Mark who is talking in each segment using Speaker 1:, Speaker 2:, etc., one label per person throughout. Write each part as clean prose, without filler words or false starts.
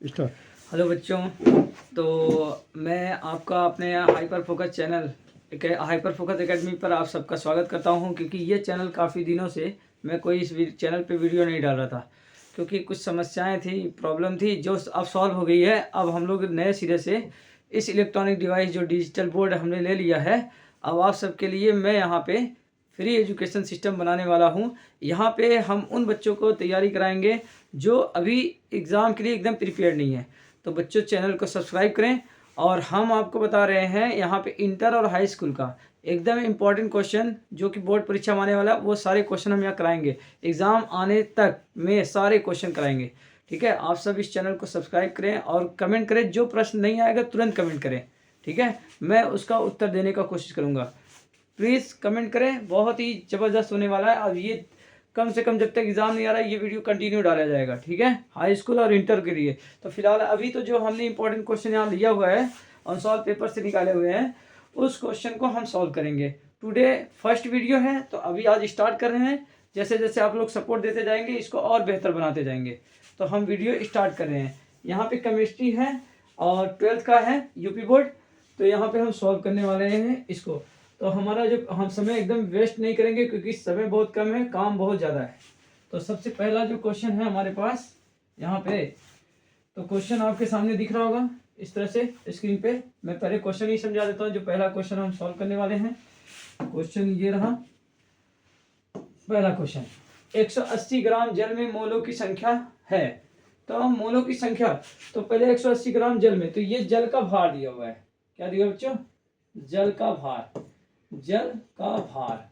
Speaker 1: Start.
Speaker 2: Hello बच्चों। तो मैं आपका अपने hyper focus channel hyper focus academy पर आप सबका स्वागत करता हूं, क्योंकि ये चैनल काफ़ी दिनों से मैं कोई इस चैनल पे वीडियो नहीं डाल रहा था, क्योंकि कुछ समस्याएं थी, प्रॉब्लम थी, जो अब सॉल्व हो गई है। अब हम लोग नए सिरे से इस इलेक्ट्रॉनिक डिवाइस जो डिजिटल बोर्ड हमने ले लिया है, अब आप सबके लिए मैं यहाँ पे फ्री एजुकेशन सिस्टम बनाने वाला हूँ। यहाँ पे हम उन बच्चों को तैयारी कराएंगे जो अभी एग्ज़ाम के लिए एकदम प्रिपेयर नहीं है। तो बच्चों, चैनल को सब्सक्राइब करें। और हम आपको बता रहे हैं यहाँ पे इंटर और हाई स्कूल का एकदम इम्पॉर्टेंट क्वेश्चन, जो कि बोर्ड परीक्षा में आने वाला, वो सारे क्वेश्चन हम यहाँ कराएंगे। एग्ज़ाम आने तक में सारे क्वेश्चन कराएंगे। ठीक है, आप सब इस चैनल को सब्सक्राइब करें और कमेंट करें। जो प्रश्न नहीं आएगा तुरंत कमेंट करें, ठीक है, मैं उसका उत्तर देने का कोशिश करूँगा। प्लीज़ कमेंट करें, बहुत ही ज़बरदस्त होने वाला है। अब ये कम से कम जब तक एग्ज़ाम नहीं आ रहा है, ये वीडियो कंटिन्यू डाला जाएगा, ठीक है, हाई स्कूल और इंटर के लिए। तो फिलहाल अभी तो जो हमने इंपॉर्टेंट क्वेश्चन यहाँ लिया हुआ है और सॉल्व पेपर से निकाले हुए हैं, उस क्वेश्चन को हम सॉल्व करेंगे। टुडे फर्स्ट वीडियो है, तो अभी आज स्टार्ट कर रहे हैं। जैसे जैसे आप लोग सपोर्ट देते जाएंगे, इसको और बेहतर बनाते जाएंगे। तो हम वीडियो स्टार्ट कर रहे हैं। यहाँ पे केमिस्ट्री है और 12th का है, यूपी बोर्ड। तो यहाँ पे हम सॉल्व करने वाले हैं इसको। तो हमारा जो हम समय एकदम वेस्ट नहीं करेंगे, क्योंकि समय बहुत कम है, काम बहुत ज़्यादा है। तो सबसे पहला जो क्वेश्चन है हमारे पास यहाँ पे, तो क्वेश्चन आपके सामने दिख रहा होगा इस तरह से स्क्रीन पे। मैं पहले क्वेश्चन ही समझा देता हूँ, जो पहला क्वेश्चन हम सॉल्व करने वाले हैं। क्वेश्चन ये रहा, पहला क्वेश्चन, 180 ग्राम जल में मोलों की संख्या है। तो हम मोलों की संख्या, तो पहले 180 ग्राम जल में, तो ये जल का भार दिया हुआ है। क्या दिया बच्चों? जल का भार। जल का भार,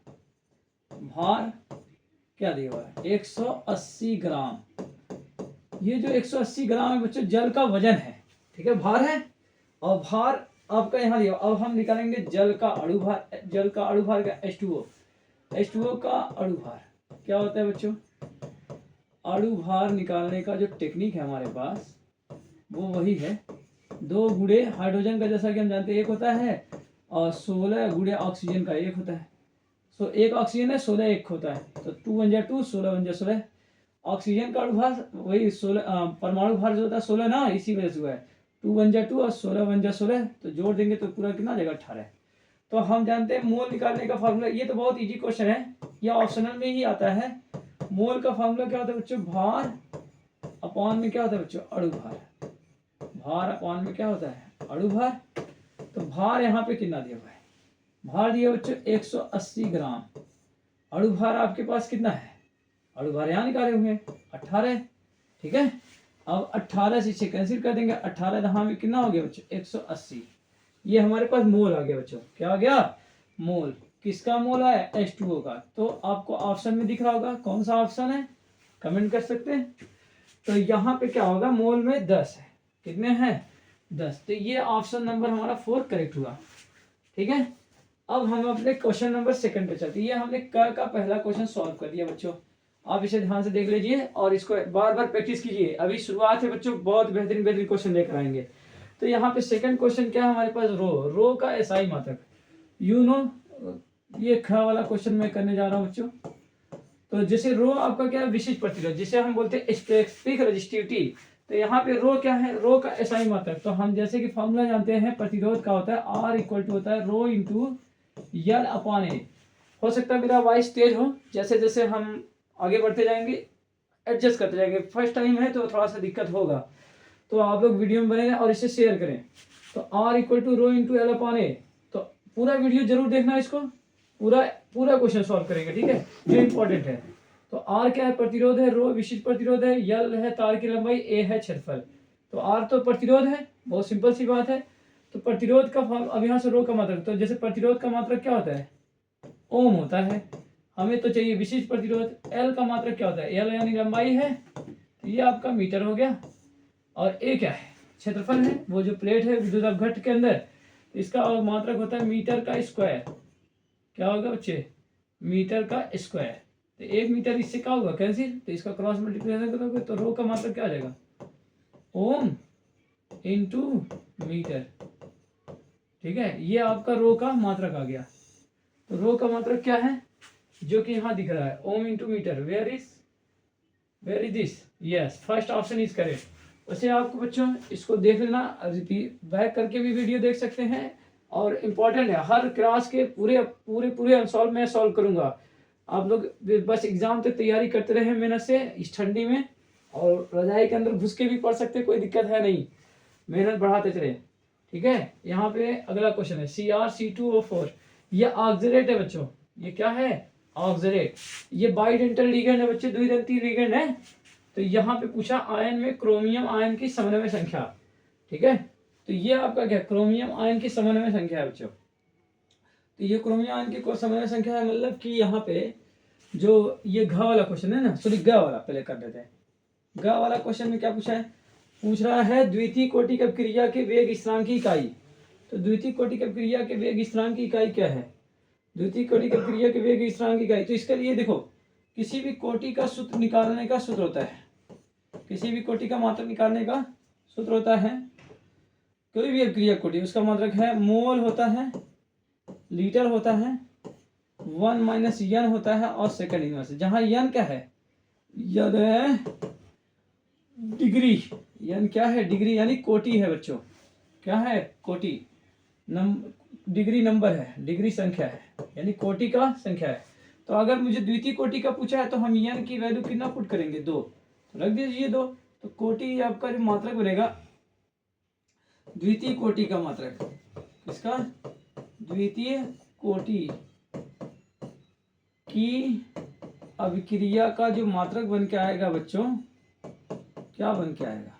Speaker 2: भार क्या दिया हुआ है? 180 ग्राम। ये जो 180 ग्राम है बच्चों, जल का वजन है, ठीक है, भार है। और भार आपका यहाँ दिया। अब हम निकालेंगे जल का अणु भार। जल का अणु भार का H2O। H2O का अणु भार क्या होता है बच्चों? अणु भार निकालने का जो टेक्निक है हमारे पास, वो वही है, 2 गुणे हाइड्रोजन का, जैसा कि हम जानते हैं, एक होता है, और 16 गुणे ऑक्सीजन का एक होता है। सो एक ऑक्सीजन है, 16 एक होता है, तो 2 × 2 16 × 16। ऑक्सीजन का अणुभार वही 16, परमाणु भार जो होता है 16 ना, इसी वजह से हुआ है। 2 × 2 और 16 × 16, तो जोड़ देंगे तो पूरा कितना आ जाएगा? 18। तो हम जानते हैं मोल निकालने का फार्मूला। ये तो बहुत इजी क्वेश्चन है, यह ऑप्शनल में ही आता है। मोल का फार्मूला क्या होता है बच्चों? भार अपॉन में क्या होता है बच्चों? अणु भार। भार अपॉन में क्या होता है? अणु भार। तो भार यहाँ पे कितना दिया हुआ है? भार दिया बच्चों 180 ग्राम। अणु भार आपके पास कितना है? अणु भार यहाँ निकाले हुए हैं 18, ठीक है। अब 18 से इसे कैंसिल कर देंगे। 18 दहा में कितना हो गया बच्चों? 180। ये हमारे पास मोल आ गया बच्चों। क्या आ गया? मोल। किसका मोल आया? H2O का। तो आपको ऑप्शन में दिख रहा होगा, कौन सा ऑप्शन है, कमेंट कर सकते हैं। तो यहाँ पे क्या होगा? मोल में 10 है। कितने हैं? 10। तो ये ऑप्शन नंबर हमारा 4 करेक्ट हुआ, ठीक है। अब हम अपने क्वेश्चन नंबर 2 पे चलते हैं। ये हमने क का पहला क्वेश्चन सॉल्व कर दिया बच्चों। आप इसे ध्यान से देख लीजिए और इसको बार बार प्रैक्टिस कीजिए। अभी शुरुआत है बच्चों, बहुत बेहतरीन बेहतरीन क्वेश्चन लेकर आएंगे। तो यहाँ पे सेकंड क्वेश्चन क्या है हमारे पास? रो का एसआई मात्रक। यू नो, ये ख वाला क्वेश्चन मैं करने जा रहा हूँ बच्चों। तो जैसे रो आपका क्या है? विशिष्ट प्रतिरोध, जिसे हम बोलते हैं स्पेसिफिक रेजिस्टिविटी। तो यहाँ पे रो क्या है? रो का एसआई मात्रक। तो हम जैसे कि फॉर्मूला जानते हैं, प्रतिरोध का होता है R = होता है रो इंटू L/A। हो सकता है मेरा वॉइस तेज हो, जैसे जैसे हम आगे बढ़ते जाएंगे एडजस्ट करते जाएंगे। फर्स्ट टाइम है तो थोड़ा सा दिक्कत होगा, तो आप लोग वीडियो में बने रहें और इसे शेयर करें। तो R = रो इंटू L/A। तो पूरा वीडियो जरूर देखना, इसको पूरा पूरा क्वेश्चन सॉल्व करेंगे, ठीक है, जो इंपॉर्टेंट है। तो R क्या है? प्रतिरोध है, रो विशिष्ट प्रतिरोध है, L है तार की लंबाई, A है क्षेत्रफल। तो R तो प्रतिरोध है, बहुत सिंपल सी बात है। तो प्रतिरोध का अब यहाँ से रो का मात्रक, तो जैसे प्रतिरोध का मात्रक क्या होता है? ओम होता है। हमें तो चाहिए विशिष्ट प्रतिरोध। एल का मात्रक क्या होता है? एल यानी लंबाई है, तो ये आपका मीटर हो गया। और ए क्या है? क्षेत्रफल है, वो जो प्लेट है विद्युत अपघट्ट के अंदर, इसका मात्रक होता है मीटर का स्क्वायर। क्या होगा बच्चे? मीटर का स्क्वायर। तो 1 मीटर इससे क्या होगा? कैंसिल। तो इसका क्रॉस मल्टीप्लिकेशन करोगे तो रो का मात्रक क्या आ जाएगा? ओम इंटू मीटर, ठीक है। ये आपका रो का मात्रक आ गया। तो रो का मात्रक क्या है? जो कि यहाँ दिख रहा है, ohm into metre. Where is this? Yes, first option is correct. वैसे आपको बच्चों इसको देख लेना, रिपीट बैक करके भी वीडियो देख सकते हैं, और इम्पोर्टेंट है, हर क्लास के पूरे पूरे पूरे अनसॉल्व मैं सॉल्व करूँगा। आप लोग बस एग्जाम तक तैयारी करते रहे मेहनत से इस ठंडी में, और रजाई के अंदर घुस के भी पढ़ सकते, कोई दिक्कत है नहीं, मेहनत बढ़ाते चले, ठीक है। यहाँ पे अगला क्वेश्चन है Cr(C2O4), ये ऑक्सलेट है बच्चों, ये क्या है, ऑक्सलेट, ये बाइडेंटल लिगेंड है बच्चे, द्विदंती लिगेंड है। तो यहाँ पे पूछा आयन में क्रोमियम आयन की समन्वय संख्या, ठीक है। तो ये आपका क्या, क्रोमियम आयन की समन्वय संख्या है बच्चों। तो ये क्रोमियम आयन की समन्वय संख्या है, मतलब कि यहाँ पे जो ये घ वाला क्वेश्चन है ना, सॉरी ग वाला पहले कर देते हैं। ग वाला क्वेश्चन में क्या पूछा है, पूछ रहा है द्वितीय कोटि की क्रिया के वेग स्थिरांक की इकाई। तो द्वितीय कोटि की क्रिया के वेग स्थिरांक की इकाई क्या है, द्वितीय कोटि की क्रिया के वेग स्थिरांक की इकाई। तो इसके लिए देखो, किसी भी कोटि का सूत्र निकालने का सूत्र होता है, किसी भी कोटि का मात्रक निकालने का सूत्र होता है, कोई भी क्रिया कोटि, उसका मात्रक है मोल होता है, लीटर होता है, 1 माइनस यन होता है, और सेकंड इनवर्स। जहां यन क्या है, यन है डिग्री, यन क्या है, डिग्री यानी कोटि है बच्चों, क्या है, कोटि, डिग्री नंबर है, डिग्री संख्या है, यानी कोटि का संख्या है। तो अगर मुझे द्वितीय कोटि का पूछा है तो हम यन की वैल्यू कितना पुट करेंगे, 2, तो रख दीजिए 2। तो कोटि आपका जो मात्रक बनेगा, द्वितीय कोटि का मात्रक, इसका द्वितीय कोटि की अभिक्रिया का जो मात्रक बन के आएगा बच्चों, क्या बन के आएगा,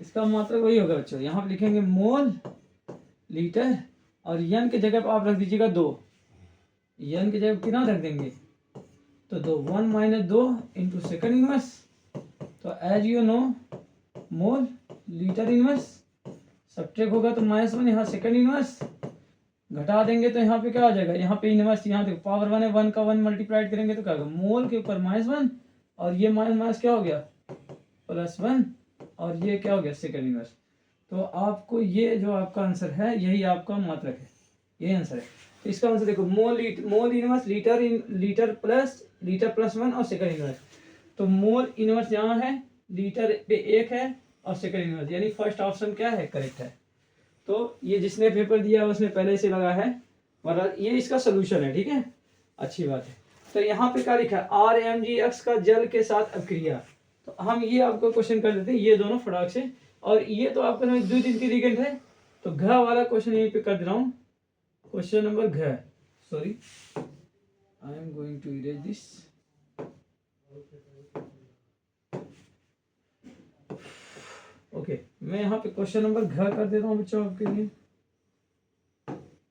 Speaker 2: इसका मात्रक वही होगा बच्चों, यहाँ पे लिखेंगे मोल, लीटर, और यन के जगह पर आप रख दीजिएगा 2, यन की जगह कितना रख देंगे, तो 2, 1 माइनस 2 इंटू सेकेंड इनवर्स। तो as you know mole litre inverse, subtract होगा तो -1, यहाँ सेकेंड इनवर्स, घटा देंगे तो यहाँ पे क्या आ जाएगा, यहाँ पे इनवर्स, यहाँ देखो पावर 1 है, 1 का 1 मल्टीप्लाइड करेंगे तो क्या होगा, मोल के ऊपर -1, और ये माइनस क्या हो गया, +1, और ये क्या हो गया, सेकेंड इनवर्स। तो आपको ये जो आपका आंसर है, यही आपका मात्रक है, यही आंसर है। तो इसका आंसर देखो, मोल इनवर्स, लीटर प्लस 1 और सेकेंड इनवर्स। तो मोल इनवर्स यहाँ है, लीटर पे 1 है, और सेकेंड इनवर्स, यानी फर्स्ट ऑप्शन क्या है, करेक्ट है। तो ये जिसने पेपर दिया उसने पहले से लगा है, और ये इसका सोल्यूशन है, ठीक है, अच्छी बात है। तो यहाँ पे क्या लिखा है, RMgX का जल के साथ अभिक्रिया। तो हम ये आपको क्वेश्चन कर देते हैं, ये दोनों फटाक से, और ये तो आपका द्वितीय लिगेंड है। तो घ वाला क्वेश्चन यहीं पे कर दे रहा हूँ, क्वेश्चन नंबर घ, sorry I am going to erase this. Okay, मैं यहाँ पे क्वेश्चन नंबर घ कर देता हूँ बच्चों आपके लिए।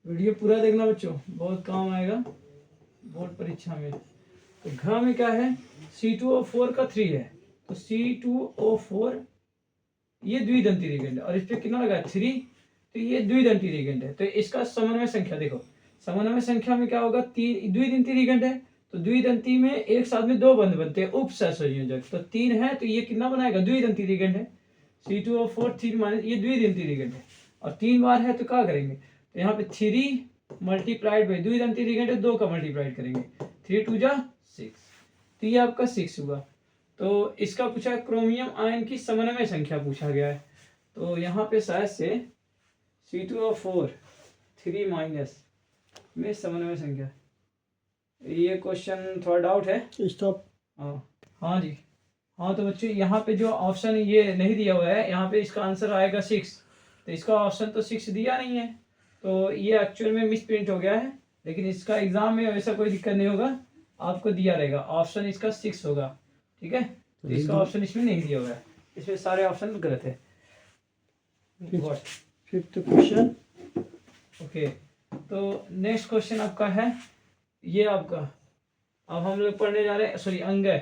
Speaker 2: वीडियो पूरा देखना बच्चों, बहुत काम आएगा बोर्ड परीक्षा में। तो घ में क्या है, C2O4 का 3 है, तो C2O4 ये द्विदंती लिगेंड है, और इस पे कितना लगा है, 3, तो ये द्विदंती लिगेंड है। तो इसका समन्वय संख्या देखो, समन्वय संख्या में क्या होगा, 3 द्विदंती लिगेंड है, तो द्विदंती में एक साथ में 2 बंध बनते हैं, उप सहसंयोजक। तो 3 है, तो ये कितना बनाएगा, द्विदंती लिगेंड है, C2O4 3 माइनस, ये द्विदंती लिगेंड है, और 3 बार है तो क्या करेंगे, तो यहाँ पे 3 मल्टीप्लाइड बाई, द्विदंती लिगेंड है, 2 का मल्टीप्लाइड करेंगे, 3 2 जा 6, तो ये आपका 6 हुआ। तो इसका पूछा है क्रोमियम आयन की समन्वय संख्या पूछा गया है। तो यहाँ पे शायद से C2O4 3 माइनस में समन्वय संख्या, ये क्वेश्चन थोड़ा डाउट है,
Speaker 1: स्टॉप।
Speaker 2: हाँ जी, हाँ। तो बच्चों यहाँ पे जो ऑप्शन ये नहीं दिया हुआ है, यहाँ पे इसका आंसर आएगा 6, तो इसका ऑप्शन तो 6 दिया नहीं है, तो ये एक्चुअल में मिस प्रिंट हो गया है। लेकिन इसका एग्जाम में वैसा कोई दिक्कत नहीं होगा, आपको दिया रहेगा, ऑप्शन इसका 6 होगा, ठीक है। तो इसका ऑप्शन इसमें नहीं दिया हुआ है, इसमें सारे ऑप्शन गलत है।
Speaker 1: Fifth question.
Speaker 2: ओके, तो नेक्स्ट क्वेश्चन आपका है ये आपका, अब हम लोग पढ़ने जा रहे हैं, सॉरी अंग है।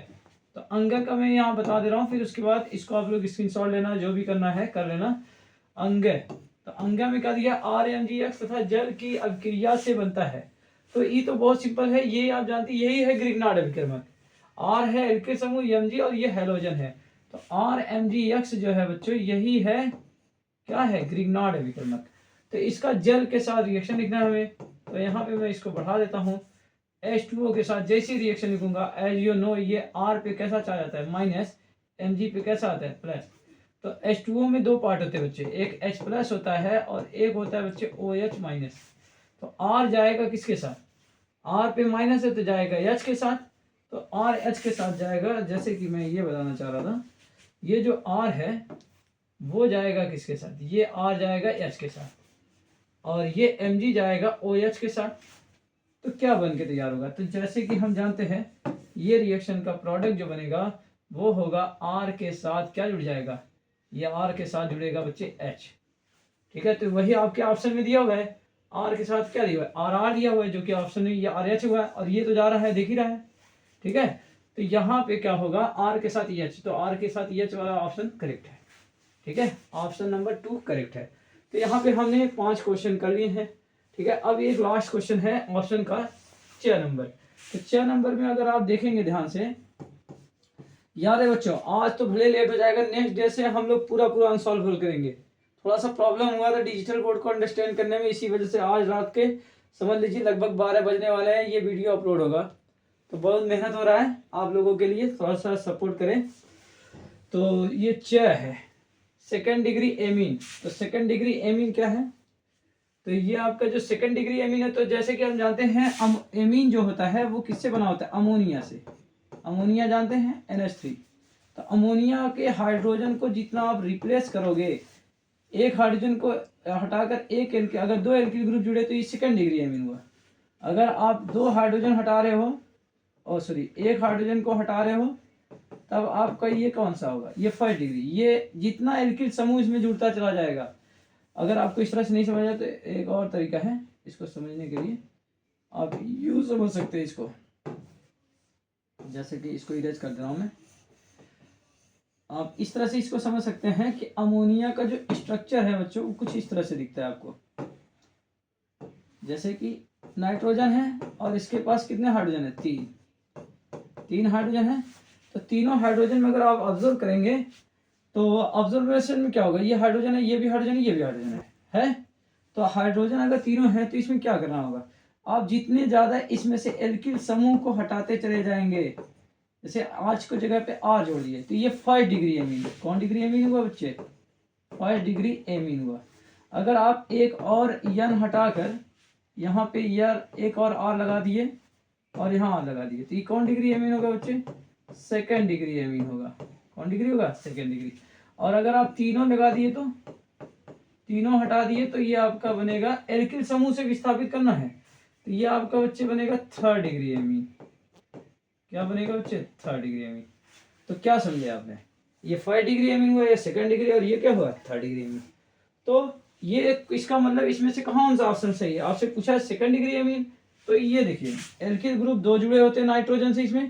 Speaker 2: तो अंग का मैं यहाँ बता दे रहा हूँ, फिर उसके बाद इसको आप लोग स्क्रीनशॉट लेना, जो भी करना है कर लेना। अंग, तो अंग में क्या दिया, RMgX तथा जल की अभिक्रिया से बनता है। तो ये तो बहुत सिंपल है, ये आप जानते हैं, यही है ग्रिग्नार्ड अभिक्रमक। R है एल्किल समूह Mg, और ये हैलोजन है। तो RMgX जो है बच्चों, यही है क्या है, ग्रिग्नार्ड अभिक्रमक। तो इसका जल के साथ रिएक्शन लिखना है हमें, तो यहाँ पे मैं इसको बढ़ा देता हूँ। H2O के साथ जैसी रिएक्शन लिखूंगा, एज यू नो ये R पे कैसा चला जाता है माइनस, Mg पे कैसा आता है प्लस। तो H2O में दो पार्ट होते हैं बच्चे, एक H प्लस होता है और एक होता है बच्चे OH माइनस। तो R जाएगा किसके साथ, R पे माइनस है तो जाएगा H के साथ, तो R H के साथ जाएगा। जैसे कि मैं ये बताना चाह रहा था, ये जो R है वो जाएगा किसके साथ, ये R जाएगा H के साथ और ये Mg जाएगा OH के साथ। तो क्या बन के तैयार होगा, तो जैसे कि हम जानते हैं ये रिएक्शन का प्रोडक्ट जो बनेगा वो होगा R के साथ क्या जुड़ जाएगा, ये R के साथ जुड़ेगा बच्चे H। ठीक है, तो वही आपके ऑप्शन में दिया हुआ है, R के साथ क्या दिया हुआ है, RR दिया हुआ है, जो कि ऑप्शन में ये RH हुआ है और ये तो जा रहा है देख ही रहा है। ठीक है, तो यहाँ पे क्या होगा, R के साथ EH, तो R के साथ EH वाला ऑप्शन करेक्ट है। ठीक है, ऑप्शन नंबर 2 करेक्ट है। तो यहाँ पे हमने 5 क्वेश्चन कर लिए हैं। ठीक है, अब एक लास्ट क्वेश्चन है ऑप्शन का 6 नंबर। तो 6 नंबर में अगर आप देखेंगे ध्यान से, याद है बच्चों आज तो भले लेट हो जाएगा, नेक्स्ट डे से हम लोग पूरा पूरा अनसॉल्व करेंगे। थोड़ा सा प्रॉब्लम हुआ था डिजिटल बोर्ड को अंडरस्टैंड करने में, इसी वजह से आज रात के समझ लीजिए लगभग 12 बजने वाले हैं, ये वीडियो अपलोड होगा। तो बहुत मेहनत हो रहा है आप लोगों के लिए, थोड़ा सा सपोर्ट करें। तो ये च है सेकेंड डिग्री एमीन। तो सेकेंड डिग्री एमीन क्या है, तो ये आपका जो सेकेंड डिग्री एमीन है, तो जैसे कि हम जानते हैं एमीन जो होता है वो किससे बना होता है, अमोनिया से। अमोनिया जानते हैं NH3। तो अमोनिया के हाइड्रोजन को जितना आप रिप्लेस करोगे, एक हाइड्रोजन को हटाकर एक एल्किल, अगर दो एल्किल ग्रुप जुड़े तो ये सेकेंड डिग्री एमीन हुआ। अगर आप दो हाइड्रोजन हटा रहे हो, और सॉरी एक हाइड्रोजन को हटा रहे हो, तब आपका ये कौन सा होगा, ये फर्स्ट डिग्री। ये जितना एल्किल समूह इसमें जुड़ता चला जाएगा। अगर आपको इस तरह से नहीं समझ आया तो एक और तरीका है इसको समझने के लिए, आप यूं समझ सकते हैं इसको, जैसे कि इसको इरेज कर दे रहा हूं मैं। आप इस तरह से इसको समझ सकते हैं कि अमोनिया का जो स्ट्रक्चर है बच्चों वो कुछ इस तरह से दिखता है आपको। जैसे कि नाइट्रोजन है और इसके पास कितने हाइड्रोजन है, तीन हाइड्रोजन है। तो तीनों हाइड्रोजन में अगर आप ऑब्जर्व करेंगे तो ऑब्जर्वेशन में क्या होगा, ये हाइड्रोजन है, ये भी हाइड्रोजन है, ये भी हाइड्रोजन है। तो हाइड्रोजन अगर तीनों है तो इसमें क्या करना होगा, आप जितने ज्यादा इसमें से एल्किल समूह को हटाते चले जाएंगे, जैसे आज को जगह पे R जोड़ दिए तो ये फर्स्ट डिग्री एमीन। कौन डिग्री एमीन हुआ बच्चे, फर्स्ट डिग्री एमीन हुआ। अगर आप एक और N हटाकर यहाँ पे यार एक और R लगा दिए और यहाँ R लगा दिए तो ये कौन डिग्री एमीन होगा बच्चे, सेकेंड डिग्री एमीन होगा। कौन डिग्री होगा, सेकेंड डिग्री। और अगर आप तीनों लगा दिए तो तीनों हटा दिए तो ये आपका बनेगा, एल्किल समूह से विस्थापित करना है तो ये आपका बच्चे बनेगा थर्ड डिग्री एमीन। क्या बनेगा बच्चे, थर्ड डिग्री एमीन। तो क्या समझे आपने, ये फर्स्ट डिग्री एमीन हुआ, ये सेकंड डिग्री, और ये क्या हुआ, थर्ड डिग्री एमीन। तो ये इसका मतलब इसमें से कौन सा ऑप्शन सही है, आपसे पूछा है सेकंड डिग्री एमीन। तो ये देखिए एल्किल ग्रुप दो जुड़े होते हैं नाइट्रोजन से इसमें,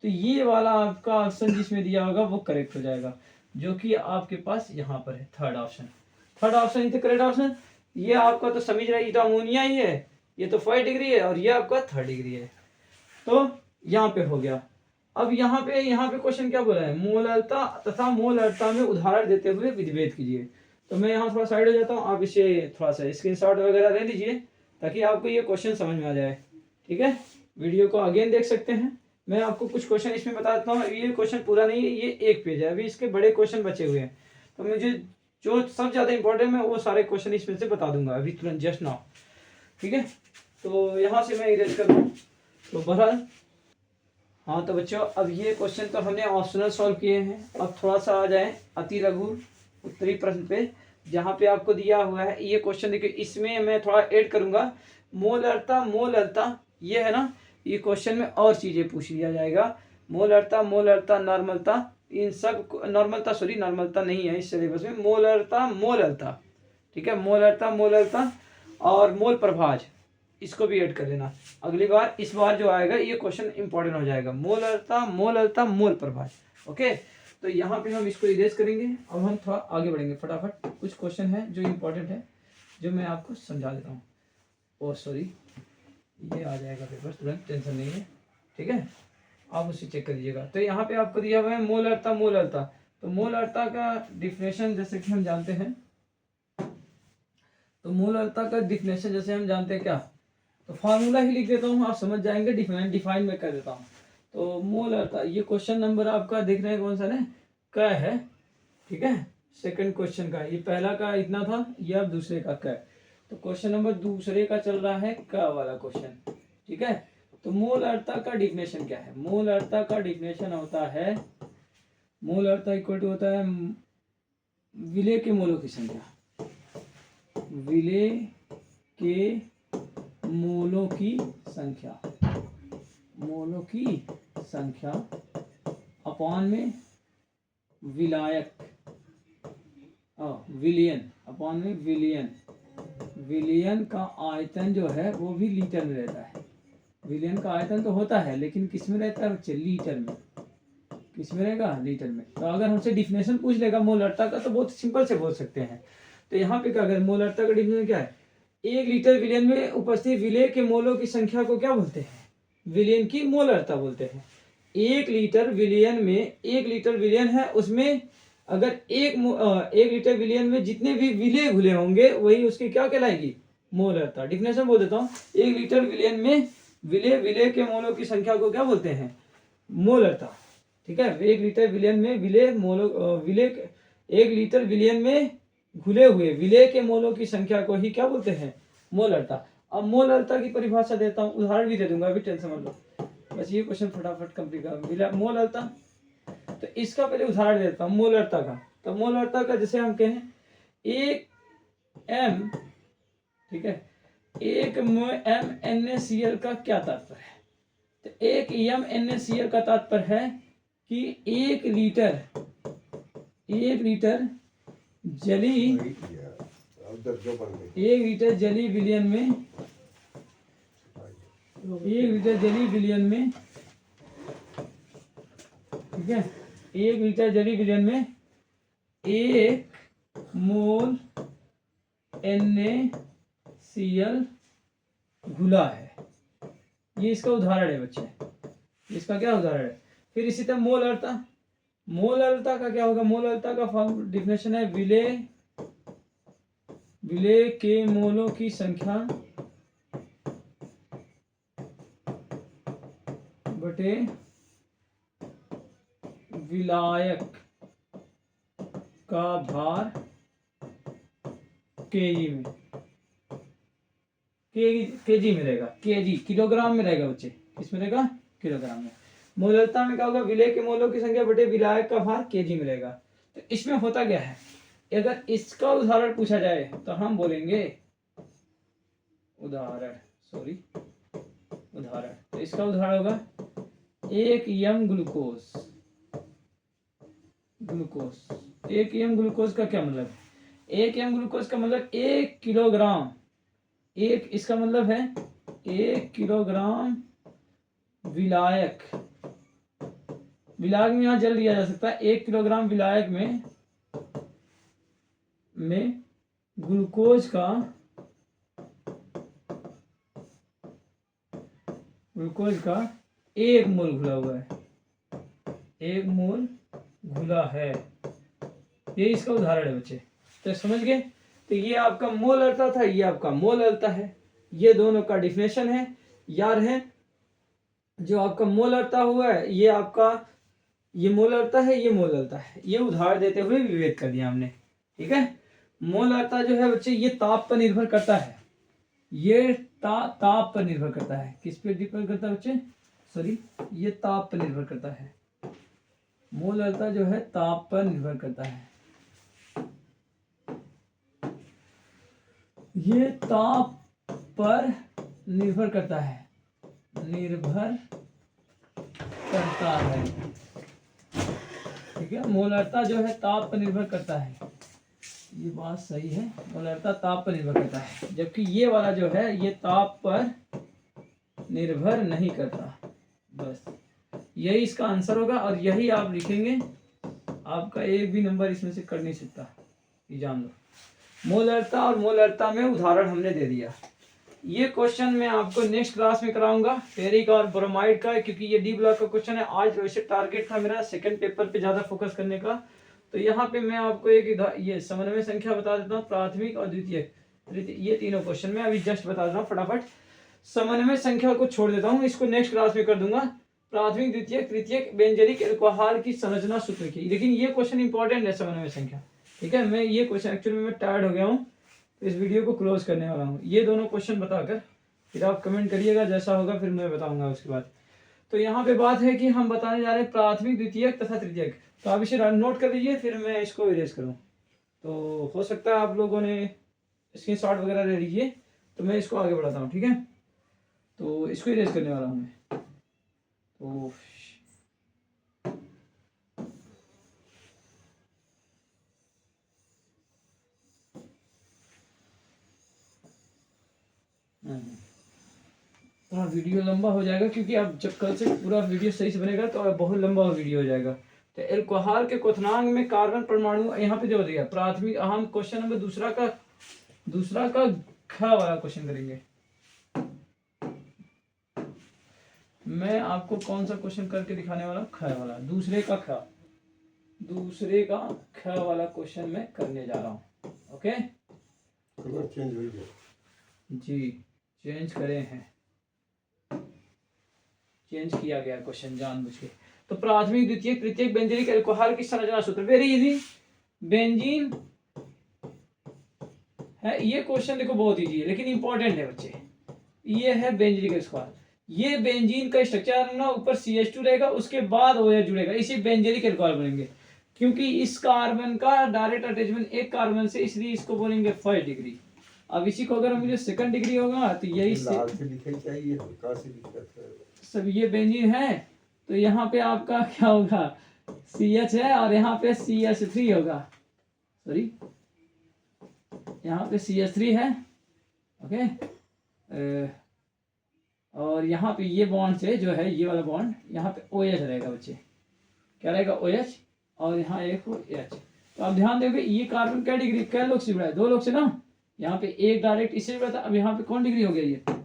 Speaker 2: तो ये वाला आपका ऑप्शन जिसमें दिया होगा वो करेक्ट हो जाएगा, जो कि आपके पास यहाँ पर है third option. Third option is the correct option. ये आपका तो समझ रहा है, ये तो अमोनिया ही है, ये तो फर्स्ट डिग्री है और ये आपका थर्ड डिग्री है। तो यहाँ पे हो गया। अब यहाँ पे क्वेश्चन क्या बोला है, मोलरता तथा मोलरता में उदाहरण देते हुए विधिवेद कीजिए। तो मैं यहाँ थोड़ा साइड हो जाता हूँ, आप इसे थोड़ा सा स्क्रीनशॉट वगैरह ले लीजिए ताकि आपको ये क्वेश्चन समझ में आ जाए। ठीक है, वीडियो को अगेन देख सकते हैं। मैं आपको कुछ क्वेश्चन इसमें बता देता हूँ, ये क्वेश्चन पूरा नहीं है, ये एक पेज है, अभी इसके बड़े क्वेश्चन बचे हुए हैं। तो मुझे जो सब ज्यादा इंपॉर्टेंट है वो सारे क्वेश्चन इसमें से बता दूंगा अभी तुरंत जस्ट नाउ। ठीक है, तो यहाँ से मैं इरेज कर रहा हूँ। तो बहरहाल हाँ, तो बच्चों अब ये क्वेश्चन तो हमने ऑप्शनल सॉल्व किए हैं। अब थोड़ा सा आ जाए अति लघु उत्तरी प्रश्न पे, जहाँ पे आपको दिया हुआ है ये क्वेश्चन। देखिए इसमें मैं थोड़ा ऐड करूंगा, मोलरता ये है ना, ये क्वेश्चन में और चीजें पूछ लिया जाएगा। मोलरता नॉर्मलता, इन सब नॉर्मलता नहीं है इस सिलेबस में। मोलरता ठीक है, मोलरता और मोल प्रभाज, इसको भी ऐड कर लेना अगली बार। इस बार जो आएगा ये क्वेश्चन इंपॉर्टेंट हो जाएगा, मोलरता मोल प्रभाज। ओके, तो यहाँ पे हम इसको इरेज करेंगे। अब हम थोड़ा आगे बढ़ेंगे फटाफट, कुछ क्वेश्चन है जो इंपॉर्टेंट है जो मैं आपको समझा देता हूँ। ओ सॉरी, ये आ जाएगा पेपर तुरंत, टेंशन नहीं है। ठीक है, आप उसे चेक कर लीजिएगा। तो यहाँ पे आपको दिया हुआ है मोलरता। तो मोलरता का डिफिनेशन जैसे कि हम जानते हैं, तो मोलरता का डिफिनेशन जैसे हम जानते हैं क्या, तो फार्मूला ही लिख देता हूँ, आप समझ जाएंगे। डिफाइन में कर देता हूँ। तो मोल अर्थात, ये क्वेश्चन नंबर आपका देख रहे हैं कौन सा है, क है, ठीक है, सेकंड क्वेश्चन का। ये पहला का इतना था, ये अब दूसरे का क है। तो क्वेश्चन नंबर दूसरे का चल रहा है क वाला क्वेश्चन, ठीक है। तो मोल अर्थता का डिफिनेशन क्या है? मोल अर्थता का डिफिनेशन होता है, मोल अर्थता इक्वल टू होता है विलेय के मोलों की संख्या, विलेय के मोलों की संख्या, मोलों की संख्या अपॉन में विलायक, विलियन, अपॉन में विलियन, विलियन का आयतन जो है वो भी लीटर में रहता है। विलियन का आयतन तो होता है लेकिन किस में रहता है बच्चे? लीटर में। किस में रहेगा? लीटर में। तो अगर हमसे डिफिनेशन पूछ लेगा मोल अर्थता का तो बहुत सिंपल से बोल सकते हैं। तो यहाँ पे क्या करें, मोल अर्थता का डिफिनेशन क्या है? 1 लीटर विलियन में उपस्थित विलेय के मोलों की संख्या को क्या बोलते हैं? विलियन की मोल अर्थता बोलते हैं। 1 लीटर विलियन में, 1 लीटर विलियन है, उसमें अगर 1 लीटर विलियन में जितने भी विलेय घुले होंगे वही उसकी क्या कहलाएगी? मोल अर्थता। डिफिनेशन बोल देता हूँ, 1 लीटर विलियन में विलेय के मोलों की संख्या को क्या बोलते हैं? मोल अर्थता, ठीक है। 1 लीटर विलियन में विलेय 1 लीटर विलियन में घुले हुए विलेय के मोलों की संख्या को ही क्या बोलते हैं? मोल अर्थता। अब मोल अर्थता की परिभाषा देता हूँ, उदाहरण भी दे दूंगा, अभी टेंशन मत लो, बस ये क्वेश्चन फटाफट कंप्लीट कर। मोल अर्थता, तो इसका पहले उदाहरण देता हूँ मोल अर्थता का। तो मोल अर्थता का जैसे हम कहें 1 m, ठीक है, 1 m NaCl का क्या तात्पर्य है? तो 1 m NaCl का तात्पर्य है कि 1 लीटर जली, 1 लीटर जली विलियन में, 1 लीटर जली विलियन में, ठीक है, 1 लीटर जली विलियन में 1 मोल NaCl घुला है। ये इसका उदाहरण है बच्चे, इसका क्या उदाहरण है। फिर इसी तरह मोल अर्थता, मोल अर्थता का क्या होगा? मोल अर्थता का डिफिनेशन है विलेय के मोलों की संख्या बटे विलायक का भार केजी में, केजी में रहेगा, केजी किलोग्राम में रहेगा बच्चे, किस में रहेगा? किलोग्राम में। मोल अर्थता में क्या होगा? विलेय के मोलों की संख्या बटे विलायक का भार केजी में रहेगा। तो इसमें होता क्या है, अगर इसका उदाहरण पूछा जाए तो हम बोलेंगे उदाहरण, तो इसका उदाहरण होगा 1 m ग्लूकोज। 1 m ग्लूकोज का क्या मतलब है? 1 m ग्लूकोज का मतलब 1 किलोग्राम, एक इसका मतलब है 1 किलोग्राम विलायक, विलायक में यहाँ जल दिया जा सकता है। 1 किलोग्राम विलायक में ग्लूकोज का 1 मोल घुला हुआ है, 1 मोल घुला है। ये इसका उदाहरण है बच्चे, तो समझ गए। तो ये आपका मोल अर्थता था, ये आपका मोल अर्थता है, ये दोनों का डिफिनेशन है। याद है, जो आपका मोल अर्थता हुआ है ये आपका, ये मोल अर्थता है, ये मोल अर्थता है, ये उदाहरण देते हुए विवेक कर दिया हमने, ठीक है। मोल अर्थता जो है बच्चे ये ताप पर निर्भर करता है, ये ताप पर निर्भर करता है। किस पे डिपेंड करता है बच्चे? सॉरी, ये ताप पर निर्भर करता है। मोल अर्थता जो है ताप पर निर्भर करता है, ये ताप पर निर्भर करता है, ठीक है। मोल अर्थता जो है ताप पर निर्भर करता है, ये बात सही है, मोल अर्थता ताप पर निर्भर करता है, जबकि ये वाला जो है ये ताप पर निर्भर नहीं करता। बस यही इसका आंसर होगा और यही आप लिखेंगे, आपका एक भी नंबर इसमें से कट नहीं सकता, ये जान लो। मोल अर्थता और मोल अर्थता में उदाहरण हमने दे दिया। ये क्वेश्चन मैं आपको नेक्स्ट क्लास में कराऊंगा, फेरिक और ब्रोमाइड का, क्योंकि ये डी ब्लॉक का क्वेश्चन है। आज वैसे टारगेट था मेरा सेकंड पेपर पे ज़्यादा फोकस करने का, तो यहाँ पे मैं आपको एक ये समन्वय संख्या बता देता हूँ, प्राथमिक और द्वितीय, ये तीनों क्वेश्चन मैं अभी जस्ट बता देता हूँ फटाफट। समन्वय संख्या को छोड़ देता हूँ, इसको नेक्स्ट क्लास में कर दूंगा। प्राथमिक द्वितीयक तृतीयक व्यंजनिक अल्कोहल की संरचना सूत्र की। लेकिन ये क्वेश्चन इंपॉर्टेंट है, समन्वय संख्या। ठीक है, मैं ये क्वेश्चन एक्चुअली मैं टायर्ड हो गया हूँ, तो इस वीडियो को क्लोज करने वाला हूँ। ये दोनों क्वेश्चन बताकर फिर आप कमेंट करिएगा, जैसा होगा फिर मैं बताऊंगा उसके बाद। तो यहाँ पे बात है कि हम बताने जा रहे हैं प्राथमिक द्वितीयक तथा तृतीयक। तो आप इसे नोट कर लीजिए, फिर मैं इसको इरेज करूँ। तो हो सकता है आप लोगों ने स्क्रीनशॉट वगैरह ले लीजिए, तो मैं इसको आगे बढ़ाता हूँ। ठीक है, तो इसको इरेज करने वाला हूँ मैं। तो थोड़ा वीडियो लंबा हो जाएगा, क्योंकि अब जब कल से पूरा वीडियो सही से बनेगा तो बहुत लंबा वीडियो हो जाएगा। तो एल्कोहल के क्वथनांक में कार्बन परमाणु यहाँ पे जो दिया प्राथमिक, हम क्वेश्चन नंबर दूसरा का ख वाला क्वेश्चन करेंगे। मैं आपको कौन सा क्वेश्चन करके दिखाने वाला, ख वाला, दूसरे का ख वाला क्वेश्चन मैं करने जा रहा हूँ। ओके,
Speaker 1: चेंज हो गया
Speaker 2: जी, चेंज करे हैं, चेंज किया गया क्वेश्चन जानबूझ के। तो प्राथमिक द्वितीयक तृतीयक बेंजीनिक अल्कोहल की संरचना सूत्र, वेरी इजी। बेंजीन है, ये क्वेश्चन देखो बहुत इजी है लेकिन इंपॉर्टेंट है बच्चे। ये है बेंजीनिक अल्कोहल, ये बेंजीन का स्ट्रक्चर ना, ऊपर CH2 रहेगा, उसके बाद OH जुड़ेगा, इसी बेंजीनिक अल्कोहल बनेंगे। क्योंकि इस कार्बन का डायरेक्ट अटैचमेंट एक कार्बन से, इसलिए इसको बोलेंगे फर्स्ट डिग्री। अब इसी को अगर मुझे सेकंड डिग्री होगा तो यही
Speaker 1: लाल से लिखे चाहिए, हल्का से लिखा है।
Speaker 2: सब ये बेंजीन है, तो यहाँ पे आपका क्या होगा, CH है और यहाँ पे CH3 होगा, सॉरी यहाँ पे CH3 है। ओके, और यहाँ पे ये बॉन्ड से जो है, ये वाला बॉन्ड यहाँ पे OH रहेगा बच्चे, क्या रहेगा OH, और यहाँ एक H। तो आप ध्यान देंगे, ये कार्बन क्या डिग्री, क्या लोग से जुड़ा है, 2 लोग से ना, यहाँ पे एक डायरेक्ट इससे जुड़ा था। अब यहाँ पे कौन डिग्री हो गया,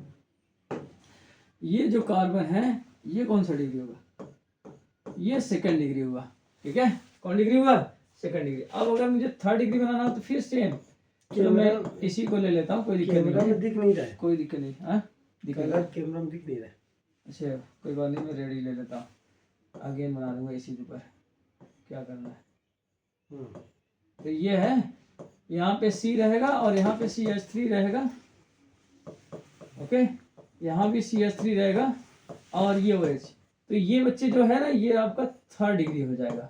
Speaker 2: ये जो कार्बन है ये कौन सा डिग्री होगा, ये सेकंड डिग्री होगा। ठीक है, कौन डिग्री हुआ, सेकंड डिग्री। अब अगर मुझे थर्ड डिग्री बनाना हो तो फिर सेम, चलो मैं इसी को ले लेता हूँ, कोई दिक्कत नहीं है,
Speaker 3: दिख नहीं रहा है,
Speaker 2: कोई दिक्कत नहीं। हाँ, दिखेगा
Speaker 3: कैमरा में दिख नहीं रहा है।
Speaker 2: अच्छा, कोई बात नहीं, मैं रेडी ले लेता हूँ, अगेन बना दूंगा इसी के ऊपर, क्या करना है। तो ये है, यहाँ पे C रहेगा और यहाँ पे CH3 रहेगा। ओके, यहाँ भी CH3 रहेगा और ये OH। तो ये बच्चे जो है ना, ये आपका थर्ड डिग्री हो जाएगा।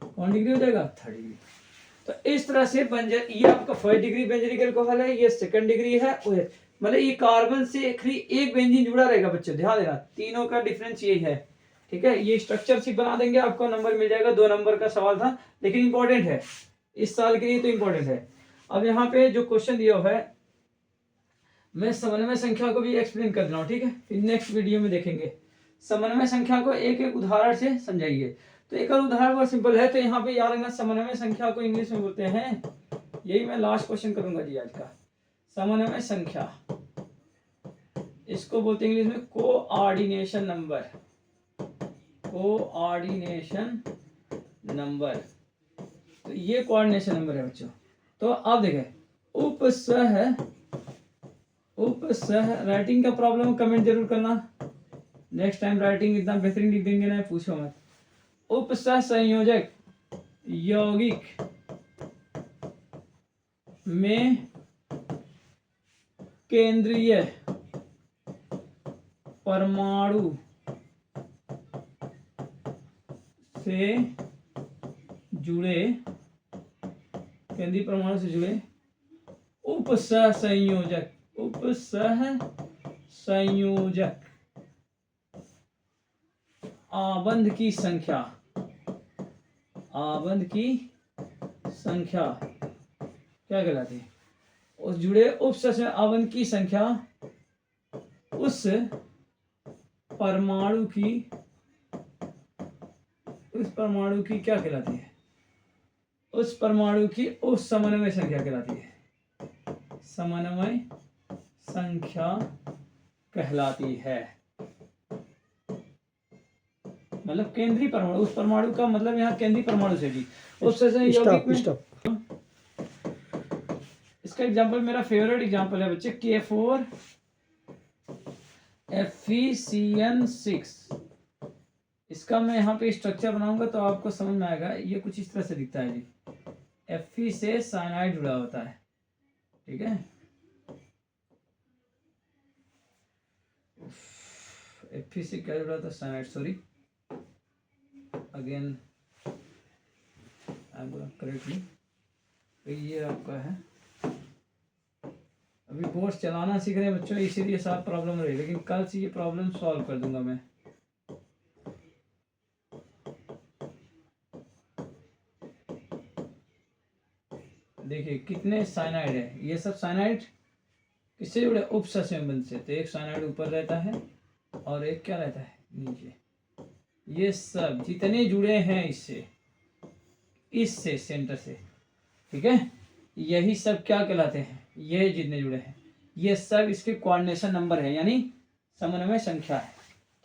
Speaker 2: कौन डिग्री हो जाएगा, थर्ड डिग्री। तो इस तरह से बंजर, ये आपका फर्स्ट डिग्री बेंजीनिक अल्कोहल है, ये सेकंड डिग्री है OH। मतलब ये कार्बन से खाली एक बेंजीन जुड़ा रहेगा बच्चों, ध्यान देना, तीनों का डिफरेंस यही है। ठीक है, ये स्ट्रक्चर सिर्फ बना देंगे, आपको नंबर मिल जाएगा। 2 नंबर का सवाल था लेकिन इंपॉर्टेंट है, इस साल के लिए तो इंपॉर्टेंट है। अब यहाँ पे जो क्वेश्चन दिया हुआ है, मैं समन्वय संख्या को भी एक्सप्लेन कर रहा हूँ। ठीक है, फिर नेक्स्ट वीडियो में देखेंगे। समन्वय संख्या को एक एक उदाहरण से समझाइए। तो एक और उदाहरण बहुत सिंपल है, तो यहाँ पे याद रखना, समन्वय संख्या को इंग्लिश में बोलते हैं, यही मैं लास्ट क्वेश्चन करूंगा जी आज का। समन्वय संख्या, इसको बोलते हैं इंग्लिश में कोऑर्डिनेशन नंबर, कोऑर्डिनेशन नंबर। तो ये कोऑर्डिनेशन नंबर है बच्चों। तो आप देखें, उपसह राइटिंग का प्रॉब्लम कमेंट जरूर करना, नेक्स्ट टाइम राइटिंग इतना बेहतरीन लिख देंगे ना, पूछो मत। उपसह संयोजक यौगिक में केंद्रीय परमाणु से जुड़े, केंद्रीय परमाणु से जुड़े उपसह संयोजक, उपसह संयोजक आबंध की संख्या, आबंध की संख्या क्या कहलाती है, उस जुड़े उपसह आबंध की संख्या उस परमाणु की क्या कहलाती है, उस परमाणु की उस समन्वय संख्या कहलाती है, समन्वय संख्या कहलाती है। मतलब केंद्रीय परमाणु, उस परमाणु का मतलब यहाँ केंद्रीय परमाणु से जी उससे यौगिक में। इसका एग्जांपल मेरा फेवरेट एग्जांपल है बच्चे, K4 Fe6। इसका मैं यहाँ पे स्ट्रक्चर बनाऊंगा तो आपको समझ में आएगा। ये कुछ इस तरह से दिखता है जी। Fe से साइनाइड जुड़ा होता है, ठीक है। Fe से क्या जुड़ा था? Cyanide, sorry again I am correctly. तो ये आपका है, अभी बोर्ड चलाना सीख रहे हैं बच्चों, इसीलिए सब प्रॉब्लम रही, लेकिन कल से ये प्रॉब्लम सॉल्व कर दूंगा मैं। देखिए कितने साइनाइड है, ये सब साइनाइड किससे जुड़े? उपसंबंध से। तो एक साइनाइड ऊपर रहता है और एक क्या रहता है? नीचे। ये सब जितने जुड़े हैं इससे सेंटर से, ठीक है, यही सब क्या कहलाते हैं? ये जितने जुड़े हैं ये सब इसके कोऑर्डिनेशन नंबर है, यानी समन्वय संख्या है,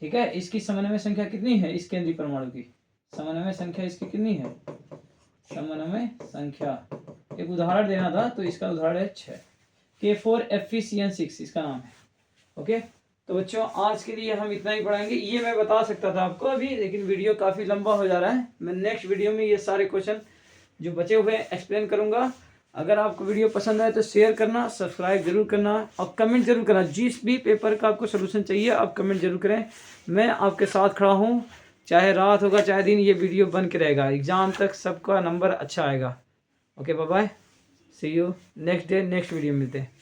Speaker 2: ठीक है। इसकी समन्वय संख्या कितनी है? इस केंद्रीय परमाणु की समन्वय संख्या इसकी कितनी है? समन्वय संख्या, एक उदाहरण देना था तो इसका उदाहरण है 6। K4FeCN6 इसका नाम है। ओके, तो बच्चों आज के लिए हम इतना ही पढ़ाएंगे। ये मैं बता सकता था आपको अभी, लेकिन वीडियो काफ़ी लंबा हो जा रहा है। मैं नेक्स्ट वीडियो में ये सारे क्वेश्चन जो बचे हुए हैं एक्सप्लेन करूंगा। अगर आपको वीडियो पसंद आए तो शेयर करना, सब्सक्राइब जरूर करना और कमेंट जरूर करना। जिस भी पेपर का आपको सोल्यूशन चाहिए आप कमेंट जरूर करें, मैं आपके साथ खड़ा हूँ। चाहे रात होगा चाहे दिन, ये वीडियो बन के रहेगा। एग्जाम तक सबका नंबर अच्छा आएगा। Okay, bye bye, see you next day, next video मिलते हैं।